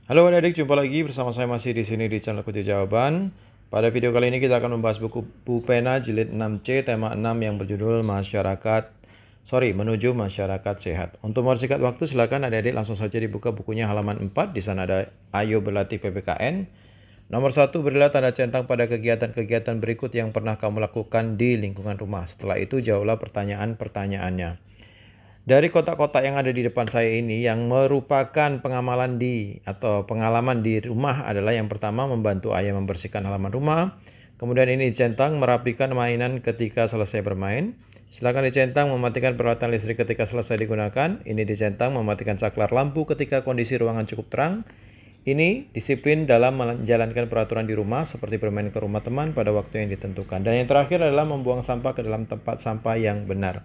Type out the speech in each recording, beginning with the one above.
Halo adik-adik, jumpa lagi bersama saya masih di sini di channel Kunci Jawaban. Pada video kali ini kita akan membahas buku Pupena jilid 6C tema 6 yang berjudul Menuju Masyarakat Sehat. Untuk mempersingkat waktu silakan adik-adik langsung saja dibuka bukunya halaman 4. Di sana ada Ayo Berlatih PPKN. Nomor 1, berilah tanda centang pada kegiatan-kegiatan berikut yang pernah kamu lakukan di lingkungan rumah. Setelah itu jawablah pertanyaan-pertanyaannya. Dari kotak-kotak yang ada di depan saya ini, yang merupakan pengalaman di rumah adalah yang pertama membantu ayah membersihkan halaman rumah. Kemudian ini dicentang merapikan mainan ketika selesai bermain. Silakan dicentang mematikan peralatan listrik ketika selesai digunakan. Ini dicentang mematikan saklar lampu ketika kondisi ruangan cukup terang. Ini disiplin dalam menjalankan peraturan di rumah seperti bermain ke rumah teman pada waktu yang ditentukan. Dan yang terakhir adalah membuang sampah ke dalam tempat sampah yang benar.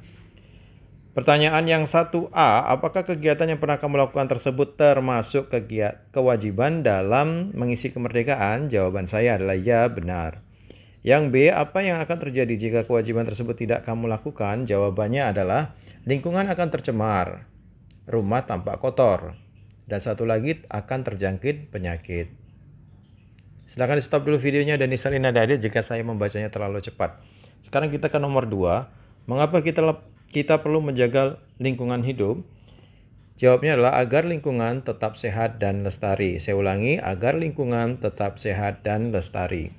Pertanyaan yang 1A, apakah kegiatan yang pernah kamu lakukan tersebut termasuk kewajiban dalam mengisi kemerdekaan? Jawaban saya adalah ya, benar. Yang B, apa yang akan terjadi jika kewajiban tersebut tidak kamu lakukan? Jawabannya adalah lingkungan akan tercemar, rumah tampak kotor, dan satu lagi akan terjangkit penyakit. Silakan di stop dulu videonya dan disalin adik-adik jika saya membacanya terlalu cepat. Sekarang kita ke nomor 2. Mengapa kita perlu menjaga lingkungan hidup? Jawabnya adalah agar lingkungan tetap sehat dan lestari. Saya ulangi, agar lingkungan tetap sehat dan lestari.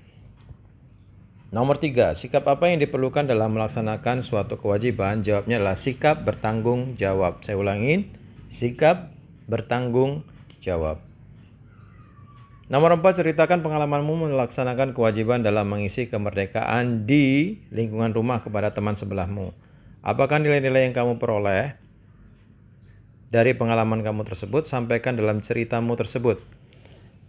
Nomor 3, sikap apa yang diperlukan dalam melaksanakan suatu kewajiban? Jawabnya adalah sikap bertanggung jawab. Saya ulangi, sikap bertanggung jawab. Nomor 4, ceritakan pengalamanmu melaksanakan kewajiban dalam mengisi kemerdekaan di lingkungan rumah kepada teman sebelahmu. Apakah nilai-nilai yang kamu peroleh dari pengalaman kamu tersebut? Sampaikan dalam ceritamu tersebut.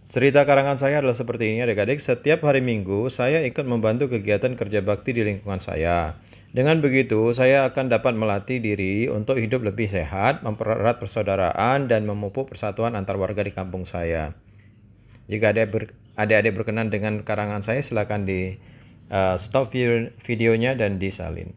Cerita karangan saya adalah seperti ini adik-adik. Setiap hari Minggu saya ikut membantu kegiatan kerja bakti di lingkungan saya. Dengan begitu saya akan dapat melatih diri untuk hidup lebih sehat, mempererat persaudaraan, dan memupuk persatuan antar warga di kampung saya. Jika adik-adik berkenan dengan karangan saya, silakan di stop videonya dan disalin.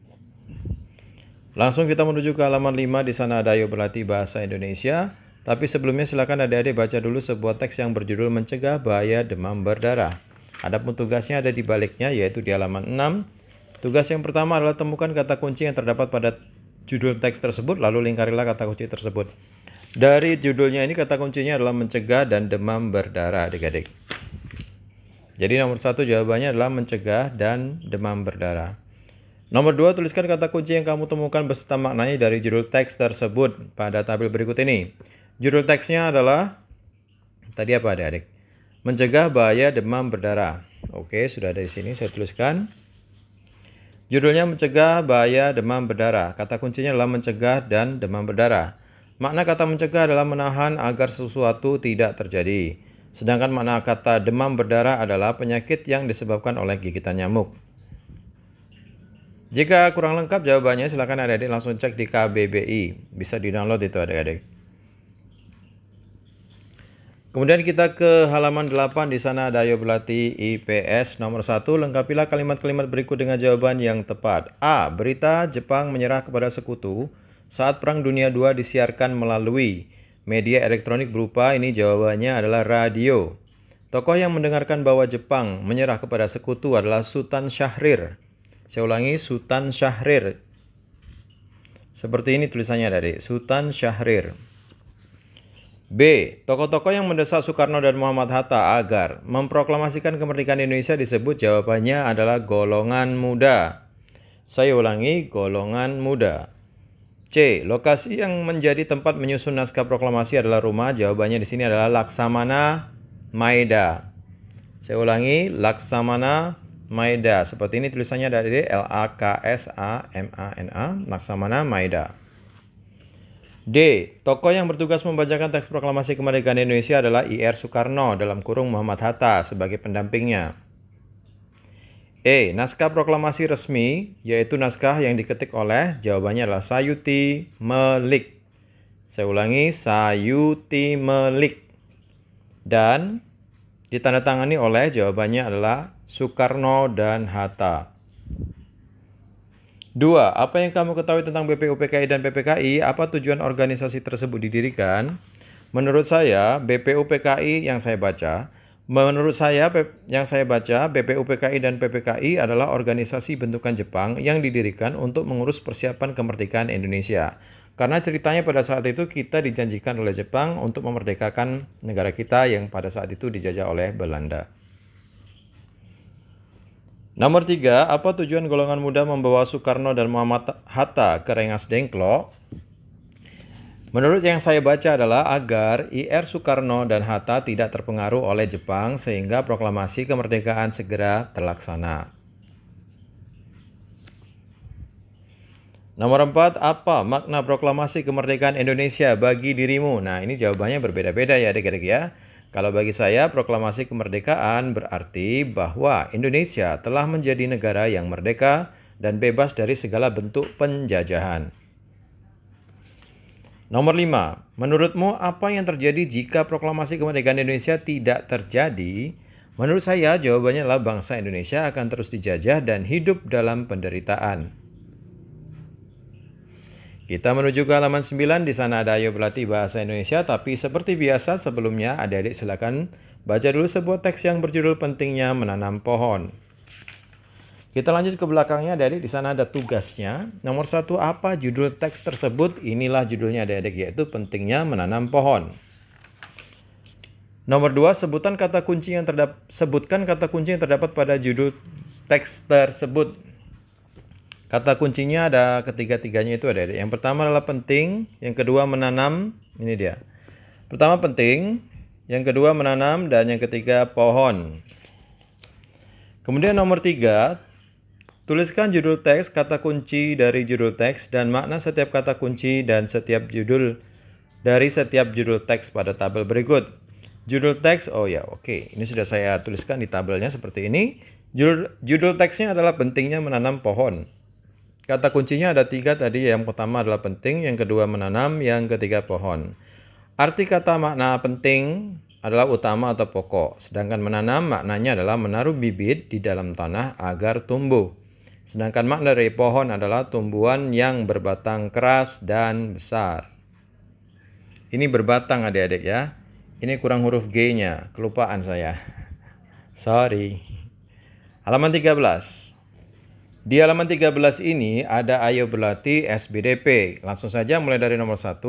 Langsung kita menuju ke halaman 5. Di sana ada Ayo Berlatih Bahasa Indonesia. Tapi sebelumnya silakan adik-adik baca dulu sebuah teks yang berjudul Mencegah Bahaya Demam Berdarah. Adapun tugasnya ada di baliknya, yaitu di halaman 6. Tugas yang pertama adalah temukan kata kunci yang terdapat pada judul teks tersebut, lalu lingkarilah kata kunci tersebut. Dari judulnya ini kata kuncinya adalah mencegah dan demam berdarah adik-adik. Jadi nomor 1 jawabannya adalah mencegah dan demam berdarah. Nomor 2, tuliskan kata kunci yang kamu temukan beserta maknanya dari judul teks tersebut pada tabel berikut ini. Judul teksnya adalah, tadi apa adik-adik? Mencegah bahaya demam berdarah. Oke, sudah ada di sini, saya tuliskan. Judulnya mencegah bahaya demam berdarah. Kata kuncinya adalah mencegah dan demam berdarah. Makna kata mencegah adalah menahan agar sesuatu tidak terjadi. Sedangkan makna kata demam berdarah adalah penyakit yang disebabkan oleh gigitan nyamuk. Jika kurang lengkap jawabannya, silakan adik-adik langsung cek di KBBI. Bisa di-download itu adik-adik. Kemudian kita ke halaman 8. Di sana ada Ayo Berlatih IPS. Nomor 1, lengkapilah kalimat-kalimat berikut dengan jawaban yang tepat. A. Berita Jepang menyerah kepada sekutu saat Perang Dunia II disiarkan melalui media elektronik berupa, ini jawabannya adalah radio. Tokoh yang mendengarkan bahwa Jepang menyerah kepada sekutu adalah Sultan Syahrir. Saya ulangi, Sultan Syahrir. Seperti ini tulisannya adik, Sultan Syahrir. B. Tokoh-tokoh yang mendesak Soekarno dan Muhammad Hatta agar memproklamasikan kemerdekaan Indonesia disebut, jawabannya adalah golongan muda. Saya ulangi, golongan muda. C. Lokasi yang menjadi tempat menyusun naskah proklamasi adalah rumah, jawabannya di sini adalah Laksamana Maeda. Saya ulangi, Laksamana Maeda. Seperti ini tulisannya dari LAKSAMANA, Laksamana Maeda. D. Tokoh yang bertugas membacakan teks proklamasi kemerdekaan Indonesia adalah IR Soekarno dalam kurung Muhammad Hatta sebagai pendampingnya. E. Naskah proklamasi resmi, yaitu naskah yang diketik oleh, jawabannya adalah Sayuti Melik. Saya ulangi, Sayuti Melik. Dan ditandatangani oleh, jawabannya adalah Soekarno dan Hatta. 2. Apa yang kamu ketahui tentang BPUPKI dan PPKI? Apa tujuan organisasi tersebut didirikan? Menurut saya, BPUPKI yang saya baca, BPUPKI dan PPKI adalah organisasi bentukan Jepang yang didirikan untuk mengurus persiapan kemerdekaan Indonesia. Karena ceritanya pada saat itu kita dijanjikan oleh Jepang untuk memerdekakan negara kita yang pada saat itu dijajah oleh Belanda. Nomor 3, apa tujuan golongan muda membawa Soekarno dan Muhammad Hatta ke Rengas Dengklok? Menurut yang saya baca adalah agar IR Soekarno dan Hatta tidak terpengaruh oleh Jepang sehingga proklamasi kemerdekaan segera terlaksana. Nomor 4, apa makna proklamasi kemerdekaan Indonesia bagi dirimu? Nah, ini jawabannya berbeda-beda ya adik-adik ya. Kalau bagi saya, proklamasi kemerdekaan berarti bahwa Indonesia telah menjadi negara yang merdeka dan bebas dari segala bentuk penjajahan. Nomor 5, menurutmu apa yang terjadi jika proklamasi kemerdekaan Indonesia tidak terjadi? Menurut saya, jawabannya adalah bangsa Indonesia akan terus dijajah dan hidup dalam penderitaan. Kita menuju ke halaman 9, di sana ada ayo berlatih bahasa Indonesia, tapi seperti biasa sebelumnya adik-adik silakan baca dulu sebuah teks yang berjudul pentingnya menanam pohon. Kita lanjut ke belakangnya adik-adik, di sana ada tugasnya. Nomor 1, apa judul teks tersebut? Inilah judulnya adik-adik, yaitu pentingnya menanam pohon. Nomor 2, sebutkan kata kunci yang terdapat pada judul teks tersebut. Kata kuncinya ada ketiga-tiganya itu adik-adik. Yang pertama adalah penting, yang kedua menanam, ini dia. Pertama penting, yang kedua menanam, dan yang ketiga pohon. Kemudian nomor 3, tuliskan judul teks, kata kunci dari judul teks, dan makna setiap kata kunci dan setiap judul dari setiap judul teks pada tabel berikut. Judul teks, ini sudah saya tuliskan di tabelnya seperti ini. Judul teksnya adalah pentingnya menanam pohon. Kata kuncinya ada 3 tadi, yang pertama adalah penting, yang kedua menanam, yang ketiga pohon. Arti kata makna penting adalah utama atau pokok, sedangkan menanam maknanya adalah menaruh bibit di dalam tanah agar tumbuh. Sedangkan makna dari pohon adalah tumbuhan yang berbatang keras dan besar. Ini berbatang adik-adik ya. Ini kurang huruf G-nya, kelupaan saya. Sorry. Halaman 13. Di halaman 13 ini ada ayo berlatih SBDP. Langsung saja mulai dari nomor 1.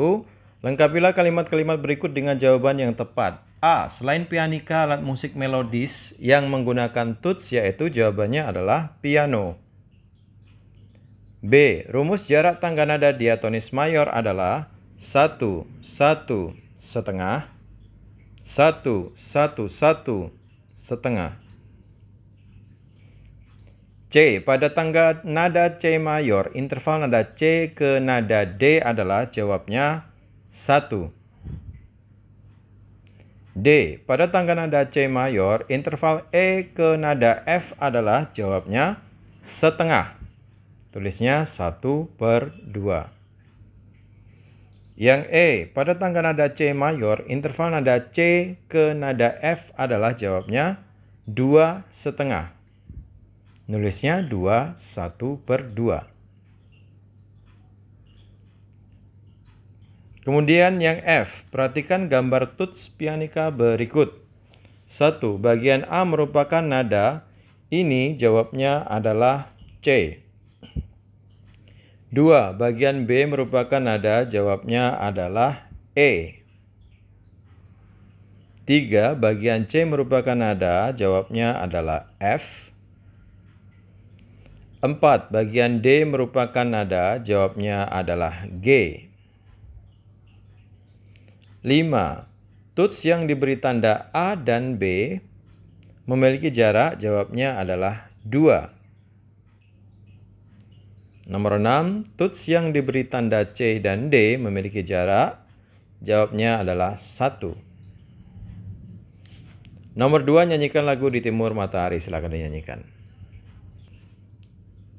Lengkapilah kalimat-kalimat berikut dengan jawaban yang tepat. A. Selain pianika, alat musik melodis yang menggunakan tuts, yaitu jawabannya adalah piano. B. Rumus jarak tangga nada diatonis mayor adalah 1, 1, setengah, 1, 1, 1, setengah. C. Pada tangga nada C mayor, interval nada C ke nada D adalah jawabnya 1. D. Pada tangga nada C mayor, interval E ke nada F adalah jawabnya setengah. Tulisnya 1/2. Yang E. Pada tangga nada C mayor, interval nada C ke nada F adalah jawabnya 2/2. Nulisnya 2, 1/2. Kemudian yang F, perhatikan gambar tuts pianika berikut. 1. Bagian A merupakan nada, ini jawabnya adalah C. 2. Bagian B merupakan nada, jawabnya adalah E. 3. Bagian C merupakan nada, jawabnya adalah F. 4. Bagian D merupakan nada, jawabnya adalah G. 5. Tuts yang diberi tanda A dan B memiliki jarak, jawabnya adalah 2. Nomor 6. Tuts yang diberi tanda C dan D memiliki jarak, jawabnya adalah 1. Nomor 2. Nyanyikan lagu Di Timur Matahari, silakan dinyanyikan.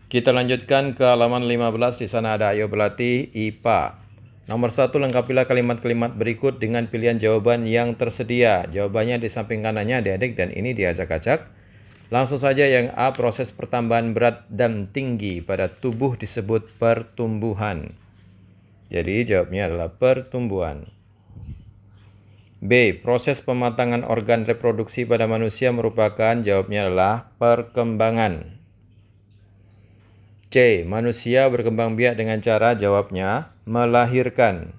Kita lanjutkan ke halaman 15, di sana ada ayo berlatih IPA. Nomor 1, lengkapilah kalimat-kalimat berikut dengan pilihan jawaban yang tersedia. Jawabannya di samping kanannya adik-adik dan ini diacak-acak. Langsung saja yang A, proses pertambahan berat dan tinggi pada tubuh disebut pertumbuhan. Jadi jawabnya adalah pertumbuhan. B. Proses pematangan organ reproduksi pada manusia merupakan, jawabnya adalah perkembangan. C. Manusia berkembang biak dengan cara, jawabnya melahirkan.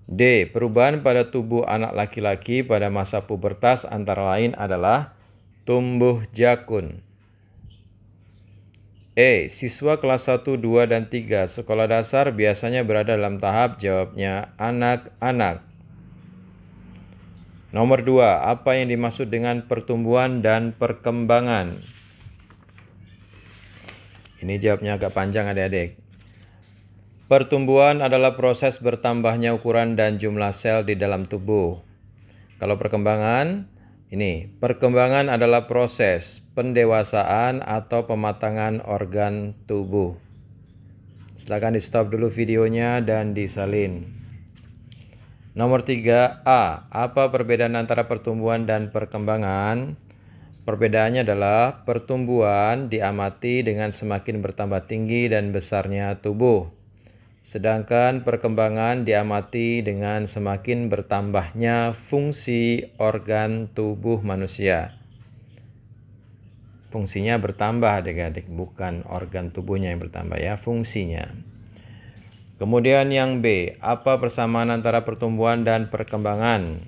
D. Perubahan pada tubuh anak laki-laki pada masa pubertas antara lain adalah tumbuh jakun. E. Siswa kelas 1, 2, dan 3 sekolah dasar biasanya berada dalam tahap, jawabnya anak-anak. Nomor 2. Apa yang dimaksud dengan pertumbuhan dan perkembangan? Ini jawabnya agak panjang adik-adik. Pertumbuhan adalah proses bertambahnya ukuran dan jumlah sel di dalam tubuh. Kalau perkembangan, perkembangan adalah proses pendewasaan atau pematangan organ tubuh. Silakan di stop dulu videonya dan disalin. Nomor 3A. Apa perbedaan antara pertumbuhan dan perkembangan? Perbedaannya adalah pertumbuhan diamati dengan semakin bertambah tinggi dan besarnya tubuh. Sedangkan perkembangan diamati dengan semakin bertambahnya fungsi organ tubuh manusia. Fungsinya bertambah adik-adik, bukan organ tubuhnya yang bertambah ya, fungsinya. Kemudian yang B, apa persamaan antara pertumbuhan dan perkembangan?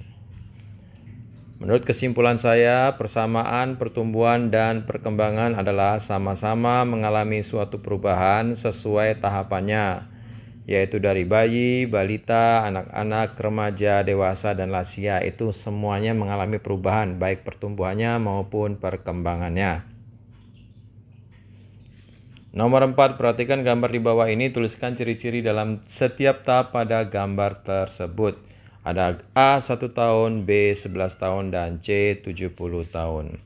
Menurut kesimpulan saya, persamaan pertumbuhan dan perkembangan adalah sama-sama mengalami suatu perubahan sesuai tahapannya, yaitu dari bayi, balita, anak-anak, remaja, dewasa, dan lansia. Itu semuanya mengalami perubahan, baik pertumbuhannya maupun perkembangannya. Nomor 4, perhatikan gambar di bawah ini, tuliskan ciri-ciri dalam setiap tahap pada gambar tersebut. Ada A 1 tahun, B 11 tahun, dan C 70 tahun.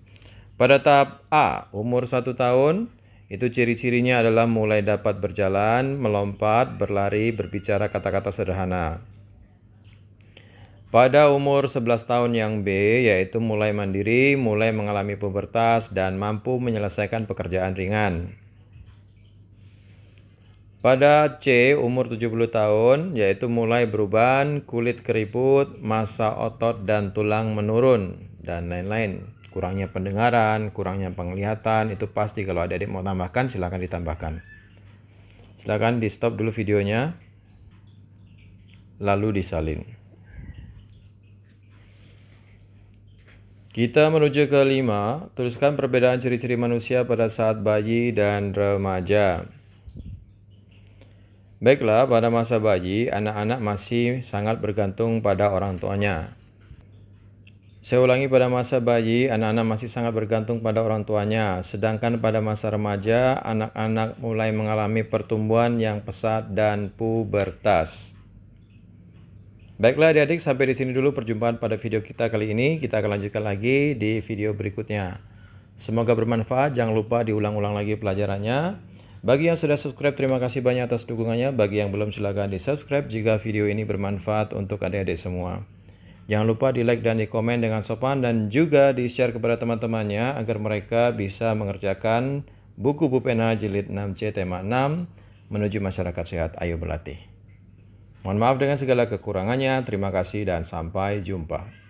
Pada tahap A, umur 1 tahun, itu ciri-cirinya adalah mulai dapat berjalan, melompat, berlari, berbicara kata-kata sederhana. Pada umur 11 tahun yang B, yaitu mulai mandiri, mulai mengalami pubertas, dan mampu menyelesaikan pekerjaan ringan. Pada C, umur 70 tahun, yaitu mulai beruban, kulit keriput, massa otot dan tulang menurun, dan lain-lain. Kurangnya pendengaran, kurangnya penglihatan, itu pasti. Kalau adik-adik mau tambahkan, silakan ditambahkan. Silakan di stop dulu videonya, lalu disalin. Kita menuju ke 5, tuliskan perbedaan ciri-ciri manusia pada saat bayi dan remaja. Baiklah, pada masa bayi, anak-anak masih sangat bergantung pada orang tuanya. Saya ulangi, pada masa bayi, anak-anak masih sangat bergantung pada orang tuanya. Sedangkan pada masa remaja, anak-anak mulai mengalami pertumbuhan yang pesat dan pubertas. Baiklah adik-adik, sampai di sini dulu perjumpaan pada video kita kali ini. Kita akan lanjutkan lagi di video berikutnya. Semoga bermanfaat, jangan lupa diulang-ulang lagi pelajarannya. Bagi yang sudah subscribe, terima kasih banyak atas dukungannya. Bagi yang belum, silakan di subscribe jika video ini bermanfaat untuk adik-adik semua. Jangan lupa di like dan di komen dengan sopan, dan juga di share kepada teman-temannya agar mereka bisa mengerjakan buku Bupena jilid 6C tema 6 menuju masyarakat sehat. Ayo berlatih. Mohon maaf dengan segala kekurangannya. Terima kasih dan sampai jumpa.